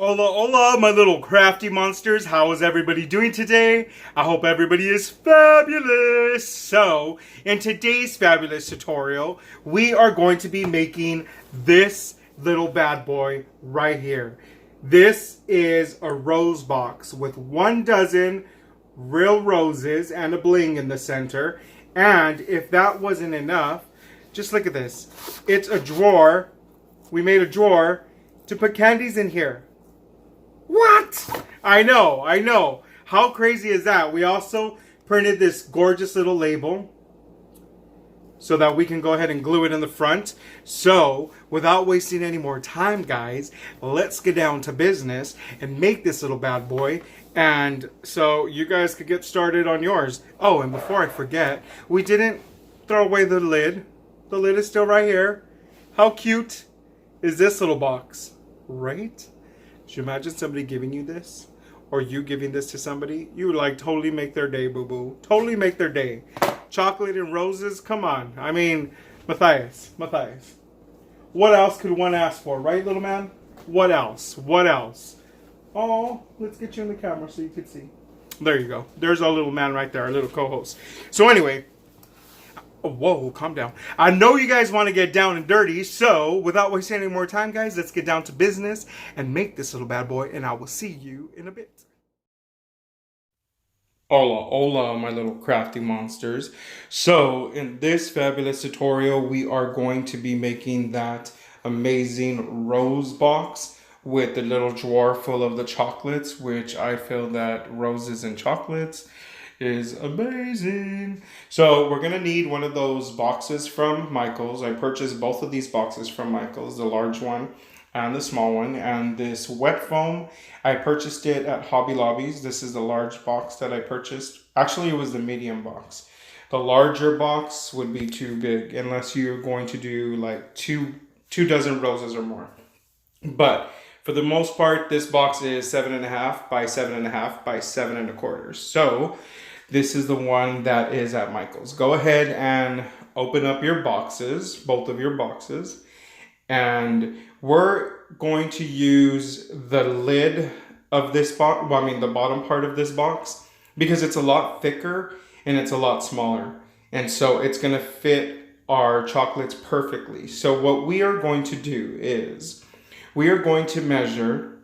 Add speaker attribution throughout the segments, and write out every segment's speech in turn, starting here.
Speaker 1: Hola, hola, my little crafty monsters. How is everybody doing today? I hope everybody is fabulous. So, in today's fabulous tutorial, we are going to be making this little bad boy right here. This is a rose box with 12 real roses and a bling in the center. And if that wasn't enough, just look at this. It's a drawer. We made a drawer to put candies in here. What? I know. How crazy is that? We also printed this gorgeous little label so that we can go ahead and glue it in the front. So, without wasting any more time, guys, let's get down to business and make this little bad boy. And so you guys could get started on yours. Oh, and before I forget, we didn't throw away the lid. The lid is still right here. How cute is this little box? Right? Could you imagine somebody giving you this? Or you giving this to somebody? You would like totally make their day, boo-boo. Totally make their day. Chocolate and roses? Come on. I mean, Matthias. What else could one ask for, right, little man? What else? Oh, let's get you in the camera so you can see. There you go. There's our little man right there, our little co-host. So anyway, whoa, calm down. I know you guys want to get down and dirty, so without wasting any more time, guys, let's get down to business and make this little bad boy, and I will see you in a bit. Hola, my little crafty monsters. So, in this fabulous tutorial, we are going to be making that amazing rose box with the little drawer full of the chocolates, which I feel that roses and chocolates is amazing. So we're gonna need one of those boxes from Michael's. I purchased both of these boxes from Michael's, the large one and the small one. And this wet foam, I purchased it at Hobby Lobby's. This is the large box that I purchased. Actually, it was the medium box. The larger box would be too big unless you're going to do like two dozen roses or more. But for the most part, this box is 7.5 by 7.5 by 7.25. So this is the one that is at Michael's. Go ahead and open up your boxes, both of your boxes. And we're going to use the lid of this box, well, I mean the bottom part of this box, because it's a lot thicker and it's a lot smaller. And so it's gonna fit our chocolates perfectly. So what we are going to do is we are going to measure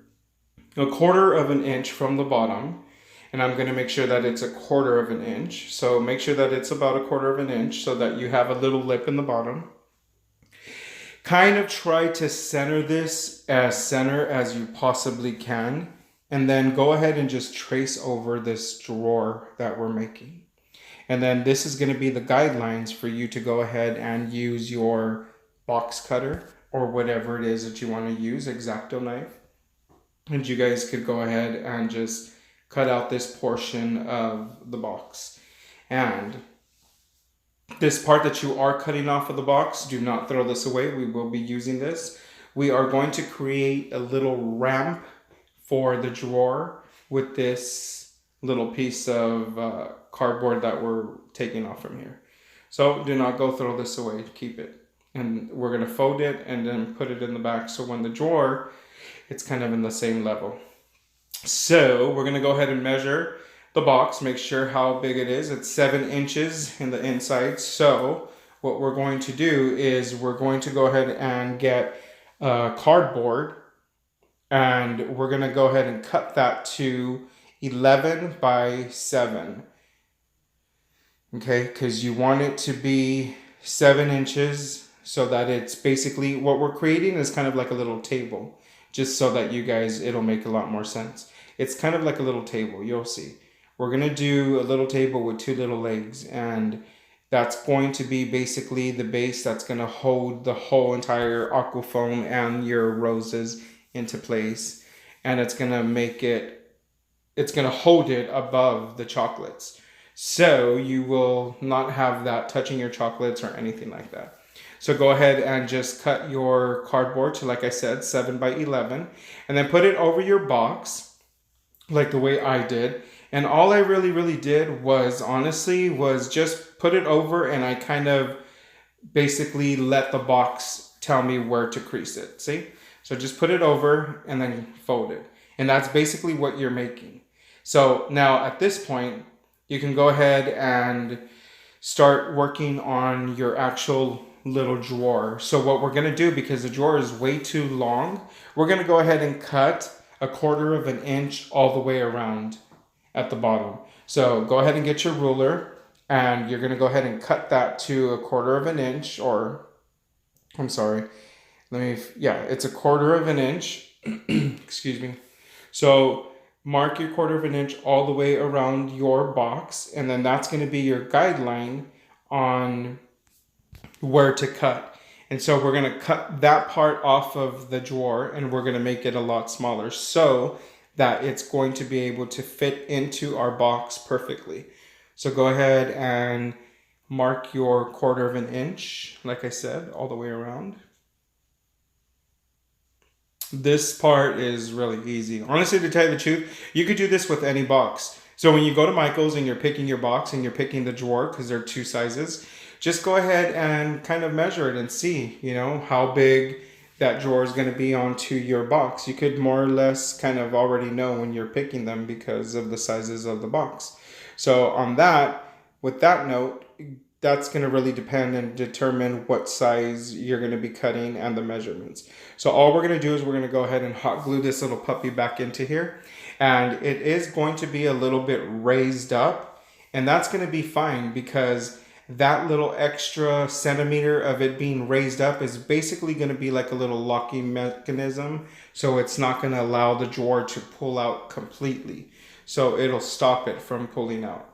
Speaker 1: 1/4 of an inch from the bottom, and I'm going to make sure that it's 1/4 of an inch. So make sure that it's about 1/4 of an inch so that you have a little lip in the bottom. Kind of try to center this as center as you possibly can, and then go ahead and just trace over this drawer that we're making. And then this is going to be the guidelines for you to go ahead and use your box cutter or whatever it is that you want to use, X-Acto knife. And you guys could go ahead and just cut out this portion of the box. And this part that you are cutting off of the box, do not throw this away. We will be using this. We are going to create a little ramp for the drawer with this little piece of cardboard that we're taking off from here. So do not go throw this away, keep it. And we're going to fold it and then put it in the back. So when the drawer, it's kind of in the same level. So we're going to go ahead and measure the box, make sure how big it is. It's 7 inches in the inside. So what we're going to do is we're going to go ahead and get cardboard, and we're going to go ahead and cut that to 11 by 7. Okay, because you want it to be 7 inches so that it's basically what we're creating is kind of like a little table, just so that you guys, it'll make a lot more sense. It's kind of like a little table, you'll see. We're going to do a little table with 2 little legs, and that's going to be basically the base that's going to hold the whole entire aqua foam and your roses into place. And it's going to make it, it's going to hold it above the chocolates. So you will not have that touching your chocolates or anything like that. So go ahead and just cut your cardboard to, like I said, 7 by 11, and then put it over your box like the way I did. And all I really did was, honestly, was just put it over, and I kind of basically let the box tell me where to crease it. See? So just put it over and then fold it. And that's basically what you're making. So now at this point, you can go ahead and start working on your actual little drawer. So what we're gonna do, because the drawer is way too long, we're gonna go ahead and cut 1/4 of an inch all the way around at the bottom. So go ahead and get your ruler, and you're gonna go ahead and cut that to 1/4 of an inch, or I'm sorry, yeah, it's 1/4 of an inch. Excuse me. So mark your 1/4 of an inch all the way around your box, and then that's going to be your guideline on where to cut. And so we're going to cut that part off of the drawer, and we're going to make it a lot smaller so that it's going to be able to fit into our box perfectly. So go ahead and mark your 1/4 of an inch, like I said, all the way around. This part is really easy. Honestly, to tell you the truth, you could do this with any box. So when you go to Michael's and you're picking your box and you're picking the drawer, because there are 2 sizes, just go ahead and kind of measure it and see, how big that drawer is going to be onto your box. You could more or less kind of already know when you're picking them because of the sizes of the box. So on that, with that note, that's going to really depend and determine what size you're going to be cutting and the measurements. So all we're going to do is we're going to go ahead and hot glue this little puppy back into here. And it is going to be a little bit raised up. And that's going to be fine, because that little extra centimeter of it being raised up is basically going to be like a little locking mechanism. So it's not going to allow the drawer to pull out completely. So it'll stop it from pulling out.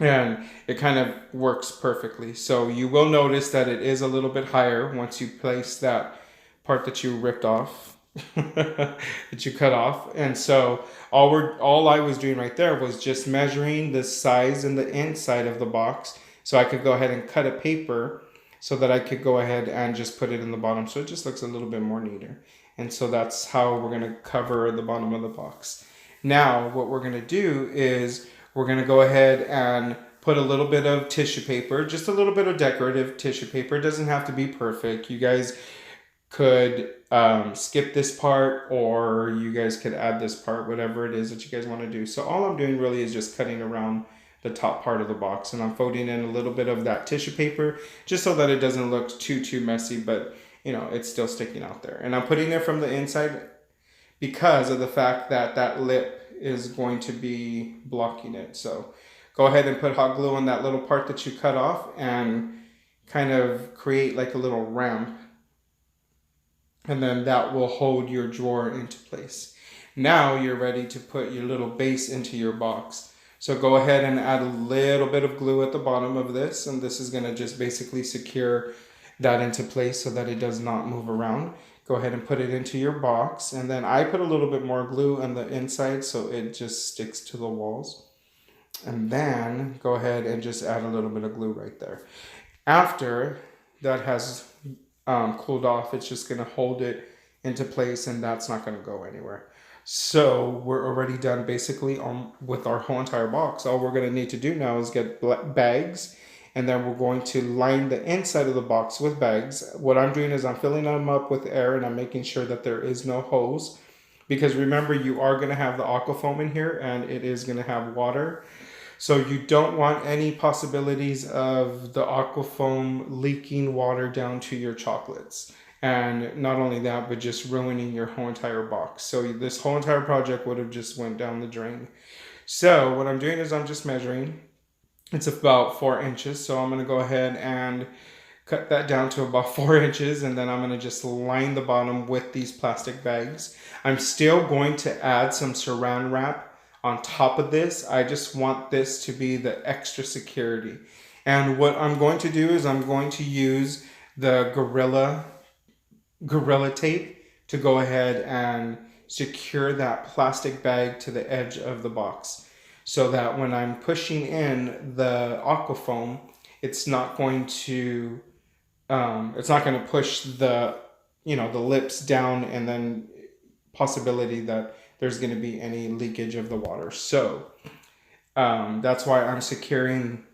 Speaker 1: And it kind of works perfectly. So you will notice that it is a little bit higher once you place that part that you ripped off, that you cut off. And so all I was doing right there was just measuring the size and the inside of the box, so I could go ahead and cut a paper so that I could go ahead and just put it in the bottom, so it just looks a little bit more neater. And so that's how we're going to cover the bottom of the box. Now what we're going to do is we're going to go ahead and put a little bit of tissue paper, just a little bit of decorative tissue paper. It doesn't have to be perfect. You guys could skip this part, or you guys could add this part, whatever it is that you guys want to do. So all I'm doing really is just cutting around the top part of the box, and I'm folding in a little bit of that tissue paper just so that it doesn't look too messy, but it's still sticking out there. And I'm putting it from the inside because of the fact that that lip is going to be blocking it. So go ahead and put hot glue on that little part that you cut off and kind of create like a little ramp, and then that will hold your drawer into place. Now you're ready to put your little base into your box. So go ahead and add a little bit of glue at the bottom of this, and this is going to just basically secure that into place so that it does not move around. Go ahead and put it into your box, and then I put a little bit more glue on the inside so it just sticks to the walls. And then go ahead and just add a little bit of glue right there. After that has cooled off, it's just going to hold it into place, and that's not going to go anywhere. So we're already done basically with our whole entire box. All we're going to need to do now is get bags, and then we're going to line the inside of the box with bags. What I'm doing is I'm filling them up with air, and I'm making sure that there is no hose, because remember, you are going to have the aquafoam in here, and it is going to have water. So you don't want any possibilities of the aquafoam leaking water down to your chocolates. And not only that, but just ruining your whole entire box. So this whole entire project would have just went down the drain. So what I'm doing is I'm just measuring. It's about 4 inches. So I'm going to go ahead and cut that down to about 4 inches. And then I'm going to just line the bottom with these plastic bags. I'm still going to add some saran wrap on top of this. I just want this to be the extra security. And what I'm going to do is I'm going to use the Gorilla tape to go ahead and secure that plastic bag to the edge of the box, so that when I'm pushing in the aquafoam, it's not going to push the the lips down, and then possibility that there's going to be any leakage of the water. So that's why I'm securing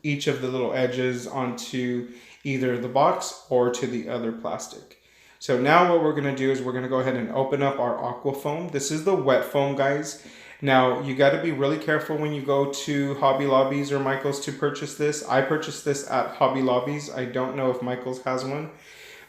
Speaker 1: each of the little edges onto either the box or to the other plastic. So now what we're going to do is we're going to go ahead and open up our aqua foam. This is the wet foam, guys. Now you got to be really careful when you go to Hobby Lobbies or Michael's to purchase this. I purchased this at Hobby Lobbies. I don't know if Michael's has one,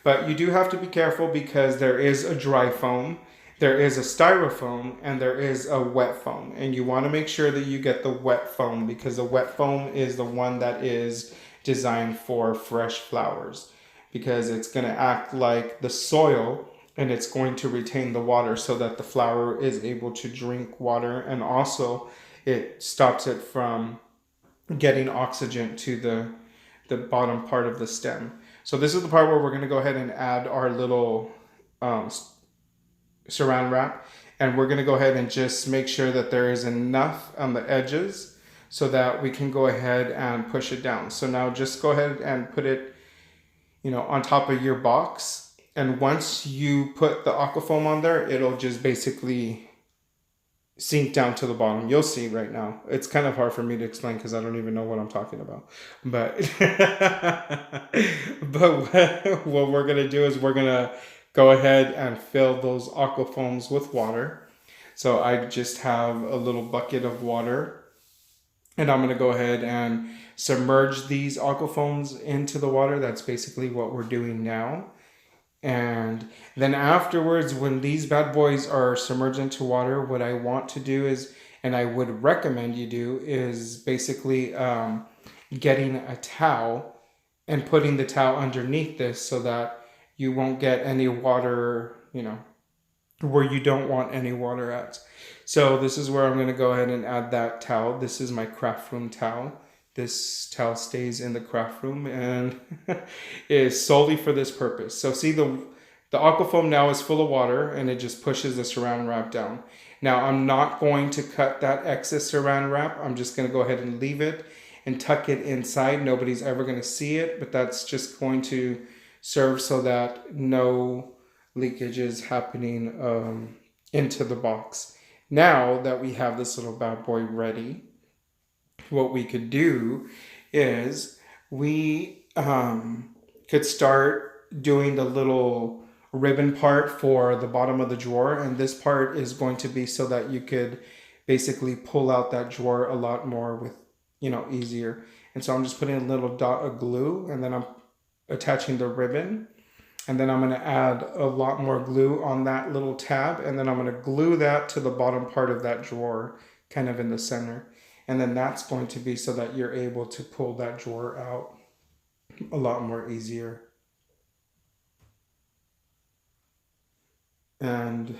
Speaker 1: but you do have to be careful because there is a dry foam, there is a styrofoam, and there is a wet foam. And you want to make sure that you get the wet foam because the wet foam is the one that is designed for fresh flowers because it's going to act like the soil and it's going to retain the water so that the flower is able to drink water, and also it stops it from getting oxygen to the bottom part of the stem. So this is the part where we're going to go ahead and add our little saran wrap, and we're going to go ahead and just make sure that there is enough on the edges so that we can go ahead and push it down. So now just go ahead and put it, on top of your box. And once you put the aquafoam on there, it'll just basically sink down to the bottom. You'll see right now. It's kind of hard for me to explain because I don't even know what I'm talking about. But, but what we're going to do is we're going to go ahead and fill those aquafoams with water. So I just have a little bucket of water, and I'm going to go ahead and submerge these aquafoams into the water. That's basically what we're doing now. And then afterwards, when these bad boys are submerged into water, what I want to do is, and I would recommend you do, is basically getting a towel and putting the towel underneath this so that you won't get any water, where you don't want any water at. So this is where I'm going to go ahead and add that towel. This is my craft room towel. This towel stays in the craft room and is solely for this purpose. So see, the aquafoam now is full of water and it just pushes the saran wrap down. Now I'm not going to cut that excess saran wrap. I'm just going to go ahead and leave it and tuck it inside. Nobody's ever going to see it, but that's just going to serve so that no leakage is happening into the box. Now that we have this little bad boy ready, what we could do is we could start doing the little ribbon part for the bottom of the drawer, and this part is going to be so that you could basically pull out that drawer a lot more with easier. And so I'm just putting a little dot of glue, and then I'm attaching the ribbon, and then I'm going to add a lot more glue on that little tab, and then I'm going to glue that to the bottom part of that drawer, kind of in the center. And then that's going to be so that you're able to pull that drawer out a lot more easier. And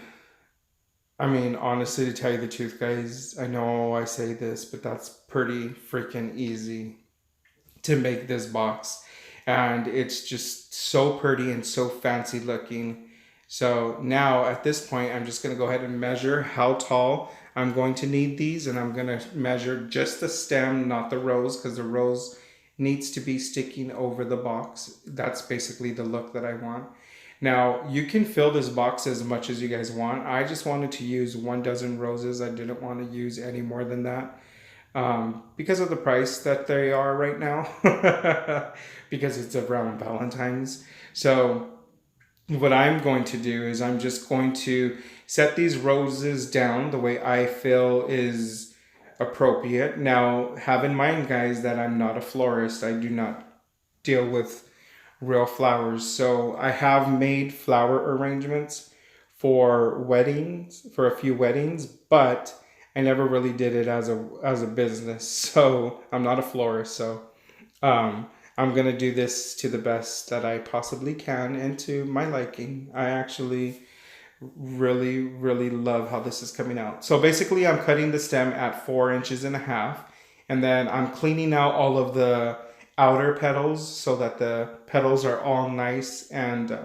Speaker 1: I mean, honestly, to tell you the truth, guys, I know I say this, but that's pretty freaking easy to make this box. And it's just so pretty and so fancy looking. So now at this point, I'm just going to go ahead and measure how tall I'm going to need these, and I'm going to measure just the stem, not the rose, because the rose needs to be sticking over the box. That's basically the look that I want. Now, you can fill this box as much as you guys want. I just wanted to use 1 dozen roses. I didn't want to use any more than that because of the price that they are right now, because it's around Valentine's. So what I'm going to do is I'm just going to set these roses down the way I feel is appropriate. Now, have in mind, guys, that I'm not a florist. I do not deal with real flowers. So I have made flower arrangements for weddings, for a few weddings, but I never really did it as a business. So I'm not a florist. So I'm going to do this to the best that I possibly can and to my liking. I actually really, really love how this is coming out. So basically I'm cutting the stem at 4.5 inches, and then I'm cleaning out all of the outer petals so that the petals are all nice and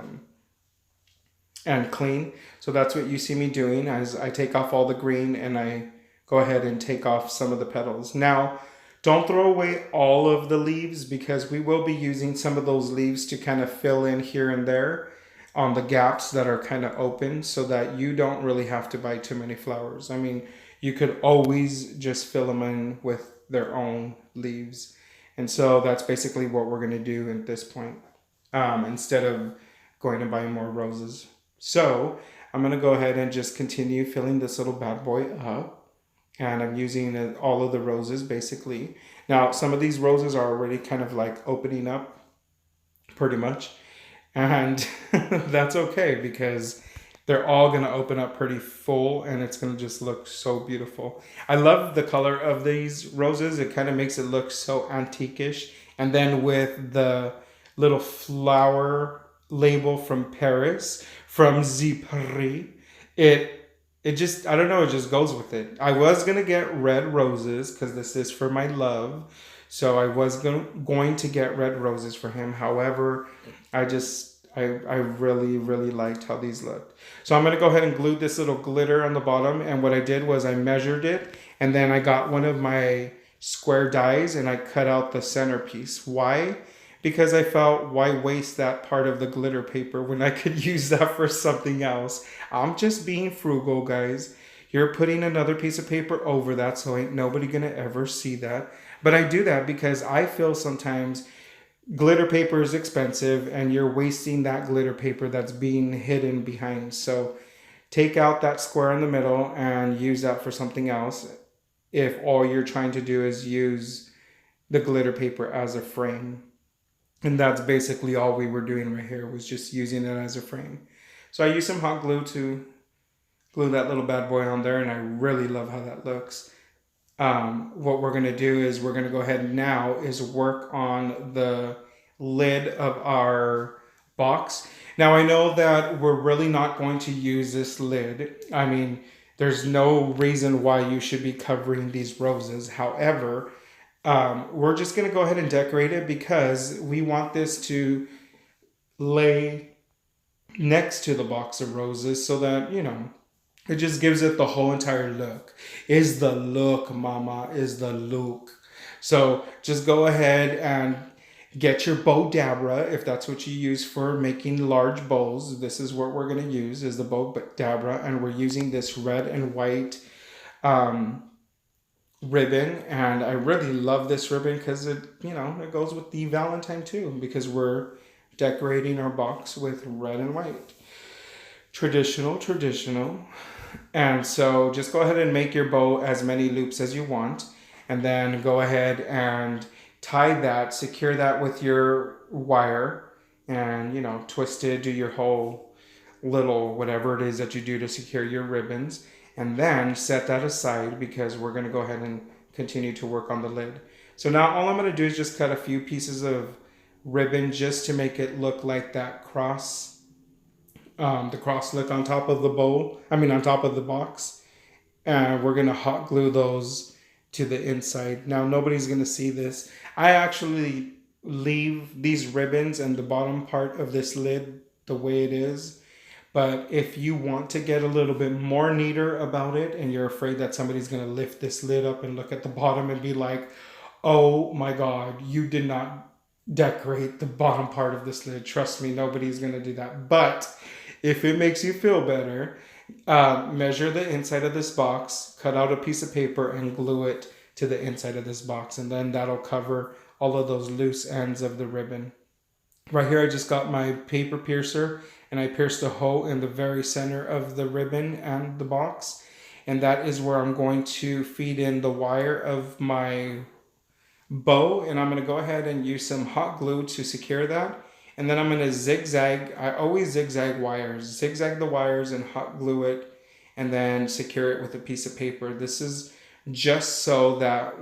Speaker 1: clean. So that's what you see me doing as I take off all the green and I go ahead and take off some of the petals. Now, don't throw away all of the leaves because we will be using some of those leaves to kind of fill in here and there on the gaps that are kind of open so that you don't really have to buy too many flowers. I mean, you could always just fill them in with their own leaves. And so that's basically what we're going to do at this point. Instead of going to buy more roses. So I'm going to go ahead and just continue filling this little bad boy up. And I'm using all of the roses basically. Now, some of these roses are already kind of like opening up pretty much. And that's okay because they're all going to open up pretty full and it's going to just look so beautiful. I love the color of these roses. It kind of makes it look so antique-ish. And then with the little flower label from Paris, from Paris, it just, I don't know, it just goes with it. I was going to get red roses because this is for my love. So I was going to get red roses for him. However, I really, really liked how these looked. So I'm going to go ahead and glue this little glitter on the bottom. And what I did was I measured it. And then I got one of my square dies and I cut out the centerpiece. Why? Because I felt, why waste that part of the glitter paper when I could use that for something else? I'm just being frugal, guys. You're putting another piece of paper over that, so ain't nobody gonna ever see that. But I do that because I feel sometimes glitter paper is expensive and you're wasting that glitter paper that's being hidden behind. So take out that square in the middle and use that for something else if all you're trying to do is use the glitter paper as a frame. And that's basically all we were doing right here, was just using it as a frame. So I used some hot glue to glue that little bad boy on there, and I really love how that looks. What we're going to do is we're going to go ahead now is work on the lid of our box. Now I know that we're really not going to use this lid. I mean, there's no reason why you should be covering these roses. However, we're just going to go ahead and decorate it because we want this to lay next to the box of roses so that, you know, it just gives it the whole entire look. Is the look, mama, is the look. So just go ahead and get your bow dabra if that's what you use for making large bows. This is what we're going to use, is the bow dabra, and we're using this red and white ribbon, and I really love this ribbon because it, you know, it goes with the Valentine too, because we're decorating our box with red and white. Traditional. And so just go ahead and make your bow as many loops as you want, and then go ahead and tie that, secure that with your wire, and, you know, twist it, do your whole little whatever it is that you do to secure your ribbons. And then set that aside because we're going to go ahead and continue to work on the lid. So now all I'm going to do is just cut a few pieces of ribbon just to make it look like that cross, the cross look on top of the bowl, on top of the box. And we're going to hot glue those to the inside. Now nobody's going to see this. I actually leave these ribbons and the bottom part of this lid the way it is. But if you want to get a little bit more neater about it and you're afraid that somebody's going to lift this lid up and look at the bottom and be like, oh my God, you did not decorate the bottom part of this lid. Trust me, nobody's going to do that. But if it makes you feel better, measure the inside of this box, cut out a piece of paper and glue it to the inside of this box. And then that'll cover all of those loose ends of the ribbon. Right here, I just got my paper piercer and I pierced a hole in the very center of the ribbon and the box. And that is where I'm going to feed in the wire of my bow. And I'm going to go ahead and use some hot glue to secure that. And then I'm going to zigzag. I always zigzag wires. Zigzag the wires and hot glue it. And then secure it with a piece of paper. This is just so that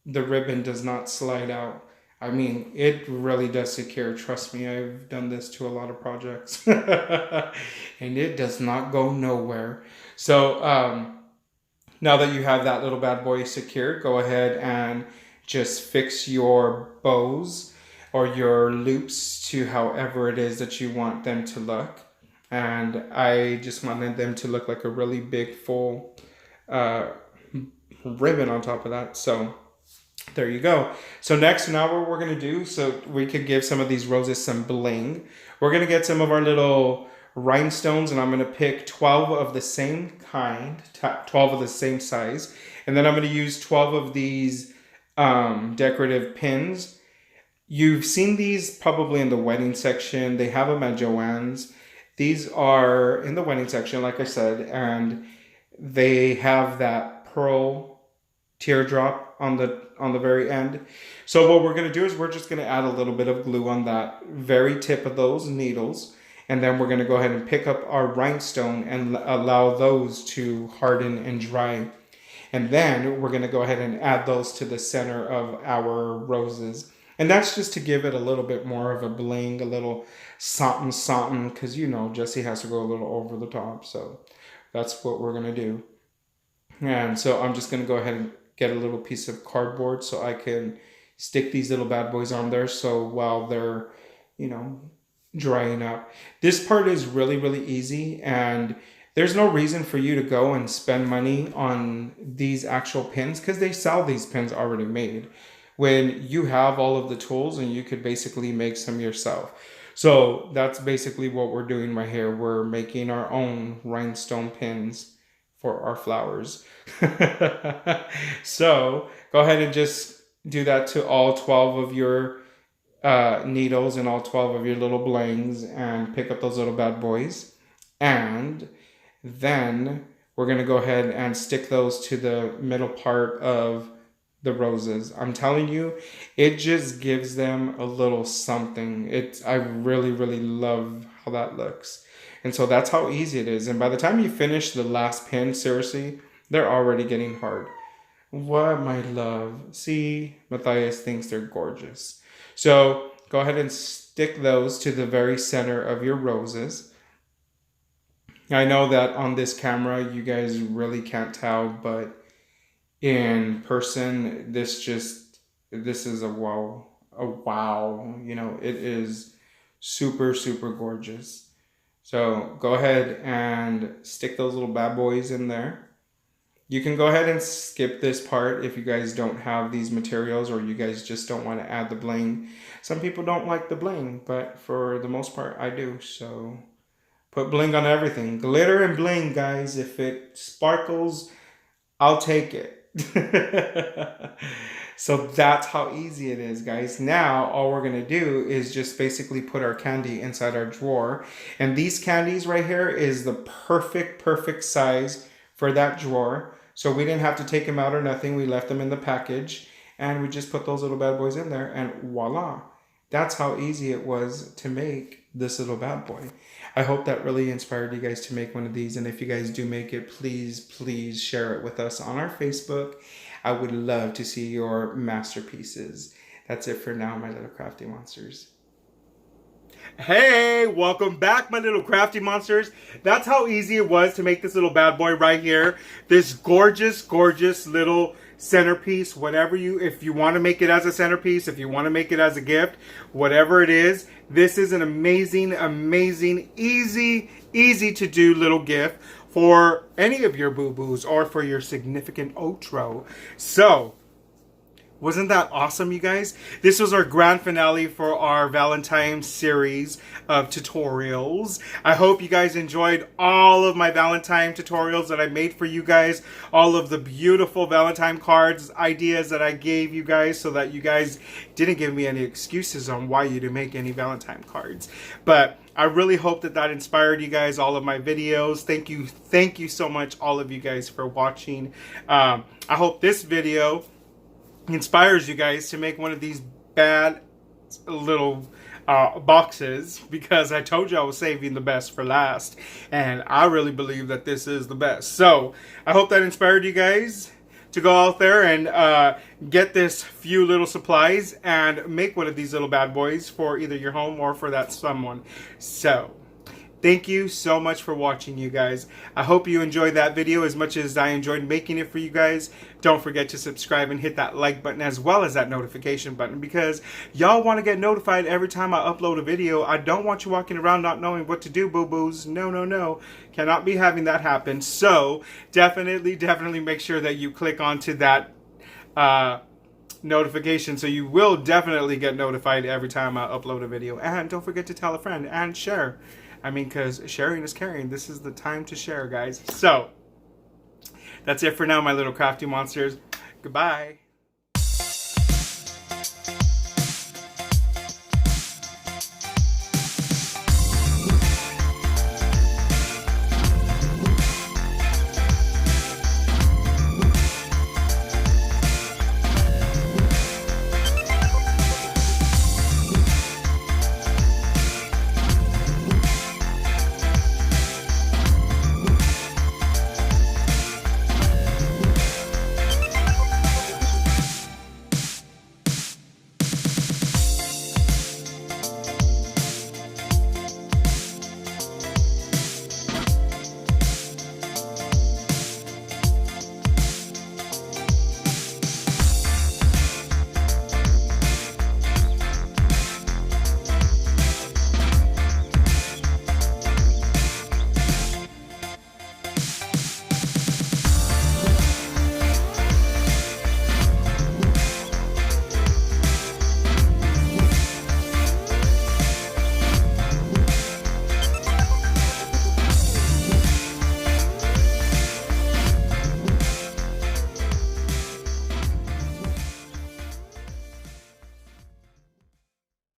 Speaker 1: the ribbon does not slide out. I mean, it really does secure. Trust me, I've done this to a lot of projects. And it does not go nowhere. So now that you have that little bad boy secured, go ahead and just fix your bows or your loops to however it is that you want them to look. And I just wanted them to look like a really big full ribbon on top of that. So there you go. So next, now what we're going to do, so we could give some of these roses some bling. We're going to get some of our little rhinestones, and I'm going to pick 12 of the same kind, 12 of the same size. And then I'm going to use 12 of these decorative pins. You've seen these probably in the wedding section. They have them at Joann's. These are in the wedding section, like I said, and they have that pearl teardrop on the very end. So what we're going to do is we're just going to add a little bit of glue on that very tip of those needles, and then we're going to go ahead and pick up our rhinestone and allow those to harden and dry. And then we're going to go ahead and add those to the center of our roses. And that's just to give it a little bit more of a bling, a little something, something, because you know Jesse has to go a little over the top. So that's what we're going to do. And so I'm just going to go ahead and get a little piece of cardboard so I can stick these little bad boys on there. So while they're, you know, drying up. This part is really, really easy, and there's no reason for you to go and spend money on these actual pins because they sell these pins already made when you have all of the tools and you could basically make some yourself. So that's basically what we're doing right here. We're making our own rhinestone pins for our flowers. So go ahead and just do that to all 12 of your needles and all 12 of your little blings, and pick up those little bad boys. And then we're going to go ahead and stick those to the middle part of the roses. I'm telling you, it just gives them a little something. I really, really love how that looks. And so that's how easy it is. And by the time you finish the last pin, seriously, they're already getting hard. What, my love? See, Matthias thinks they're gorgeous. So go ahead and stick those to the very center of your roses. I know that on this camera, you guys really can't tell, but in person, this is a wow. You know, it is super, super gorgeous. So go ahead and stick those little bad boys in there. You can go ahead and skip this part if you guys don't have these materials, or you guys just don't want to add the bling. Some people don't like the bling, but for the most part, I do. So put bling on everything. Glitter and bling, guys. If it sparkles, I'll take it. So that's how easy it is, guys. Now all we're gonna do is just basically put our candy inside our drawer, and these candies right here is the perfect size for that drawer. So we didn't have to take them out or nothing. We left them in the package, and we just put those little bad boys in there, and voila. That's how easy it was to make this little bad boy. I hope that really inspired you guys to make one of these. And if you guys do make it, please share it with us on our Facebook. I would love to see your masterpieces. That's it for now, my little crafty monsters. Hey, welcome back, my little crafty monsters. That's how easy it was to make this little bad boy right here. This gorgeous little centerpiece, if you want to make it as a centerpiece, if you want to make it as a gift, whatever it is, this is an amazing, easy to do little gift for any of your boo-boos or for your significant otro. So, wasn't that awesome, you guys? This was our grand finale for our Valentine series of tutorials. I hope you guys enjoyed all of my Valentine tutorials that I made for you guys. All of the beautiful Valentine cards, ideas that I gave you guys, so that you guys didn't give me any excuses on why you didn't make any Valentine cards. But I really hope that inspired you guys, all of my videos. Thank you so much, all of you guys, for watching. I hope this video inspires you guys to make one of these bad little boxes, because I told you I was saving the best for last, and I really believe that this is the best. So I hope that inspired you guys to go out there and get this few little supplies and make one of these little bad boys for either your home or for that someone. So thank you so much for watching, you guys. I hope you enjoyed that video as much as I enjoyed making it for you guys. Don't forget to subscribe and hit that like button as well as that notification button, because y'all want to get notified every time I upload a video. I don't want you walking around not knowing what to do, boo-boos. No. Cannot be having that happen. So definitely make sure that you click onto that notification, so you will definitely get notified every time I upload a video. And don't forget to tell a friend and share. I mean, because sharing is caring. This is the time to share, guys. So, that's it for now, my little crafty monsters. Goodbye.